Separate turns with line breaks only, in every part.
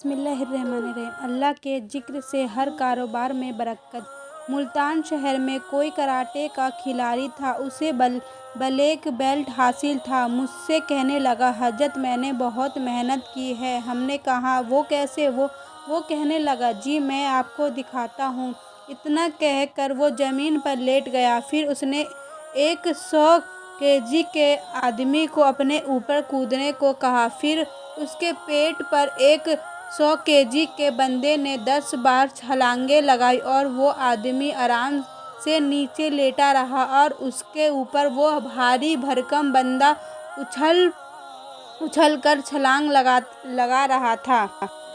بسم اللہ الرحمن الرحیم۔ اللہ کے ذکر سے ہر کاروبار میں برکت۔ ملتان شہر میں کوئی کراٹے کا کھلاڑی تھا، اسے بلیک بیلٹ حاصل تھا۔ مجھ سے کہنے لگا، حضرت میں نے بہت محنت کی ہے۔ ہم نے کہا، وہ کیسے؟ وہ کہنے لگا، جی میں آپ کو دکھاتا ہوں۔ اتنا کہہ کر وہ زمین پر لیٹ گیا۔ پھر اس نے ایک 100 kg کے آدمی کو اپنے اوپر کودنے کو کہا۔ پھر اس کے پیٹ پر ایک 100 kg کے بندے نے 10 بار چھلانگیں لگائیں اور وہ آدمی آرام سے نیچے لیٹا رہا اور اس کے اوپر وہ بھاری بھرکم بندہ اچھل کر چھلانگ لگا رہا تھا۔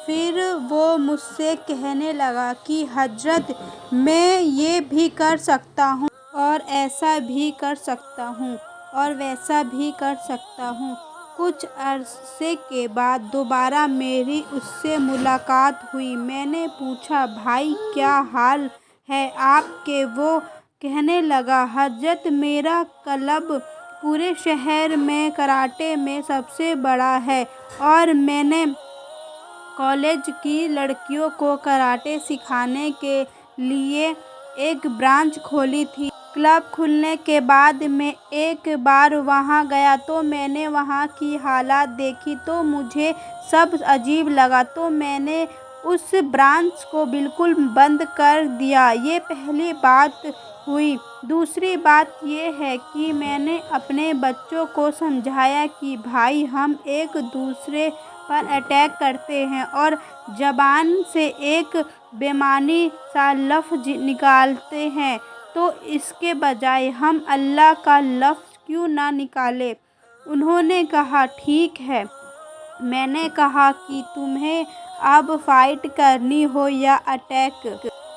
پھر وہ مجھ سے کہنے لگا کہ حضرت میں یہ بھی کر سکتا ہوں اور ایسا بھی کر سکتا ہوں اور ویسا بھی کر سکتا ہوں۔ کچھ عرصے کے بعد دوبارہ میری اس سے ملاقات ہوئی۔ میں نے پوچھا، بھائی کیا حال ہے آپ کے؟ وہ کہنے لگا، حضرت میرا کلب پورے شہر میں کراٹے میں سب سے بڑا ہے اور میں نے کالج کی لڑکیوں کو کراٹے سکھانے کے لیے ایک برانچ کھولی تھی۔ کلب کھلنے کے بعد میں ایک بار وہاں گیا تو میں نے وہاں کی حالات دیکھی تو مجھے سب عجیب لگا، تو میں نے اس برانچ کو بالکل بند کر دیا۔ یہ پہلی بات ہوئی۔ دوسری بات یہ ہے کہ میں نے اپنے بچوں کو سمجھایا کہ بھائی ہم ایک دوسرے پر اٹیک کرتے ہیں اور زبان سے ایک بےمعنی سا لفظ نکالتے ہیں تو اس کے بجائے ہم اللہ کا لفظ کیوں نہ نکالیں؟ انہوں نے کہا، ٹھیک ہے۔ میں نے کہا کہ تمہیں اب فائٹ کرنی ہو یا اٹیک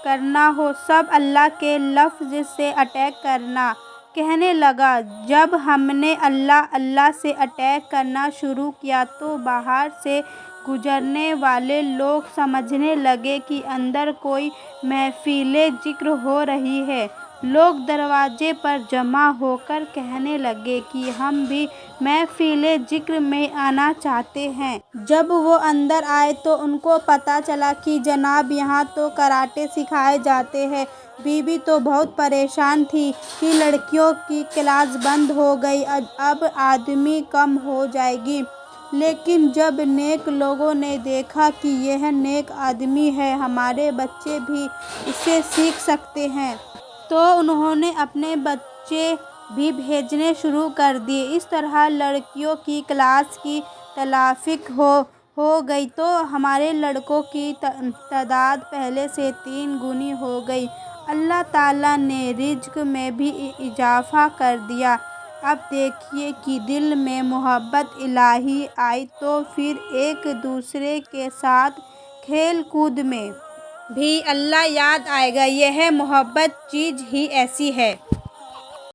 کرنا ہو، سب اللہ کے لفظ سے اٹیک کرنا۔ کہنے لگا، جب ہم نے اللہ اللہ سے اٹیک کرنا شروع کیا تو باہر سے گزرنے والے لوگ سمجھنے لگے کہ اندر کوئی محفل ذکر ہو رہی ہے۔ لوگ دروازے پر جمع ہو کر کہنے لگے کہ ہم بھی محفل ذکر میں آنا چاہتے ہیں۔ جب وہ اندر آئے تو ان کو پتہ چلا کہ جناب یہاں تو کراٹے سکھائے جاتے ہیں۔ بی بی تو بہت پریشان تھی کہ لڑکیوں کی کلاس بند ہو گئی، اب آمدنی کم ہو جائے گی۔ لیکن جب نیک لوگوں نے دیکھا کہ یہ نیک آدمی ہے، ہمارے بچے بھی اس سے سیکھ سکتے ہیں، تو انہوں نے اپنے بچے بھی بھیجنے شروع کر دیے۔ اس طرح لڑکیوں کی کلاس کی تلفیق ہو گئی تو ہمارے لڑکوں کی تعداد پہلے سے 3 گنی ہو گئی۔ اللہ تعالیٰ نے رزق میں بھی اضافہ کر دیا۔ اب دیکھیے کہ دل میں محبت الہی آئی تو پھر ایک دوسرے کے ساتھ کھیل کود میں بھی اللہ یاد آئے گا۔ یہ محبت چیز ہی ایسی ہے۔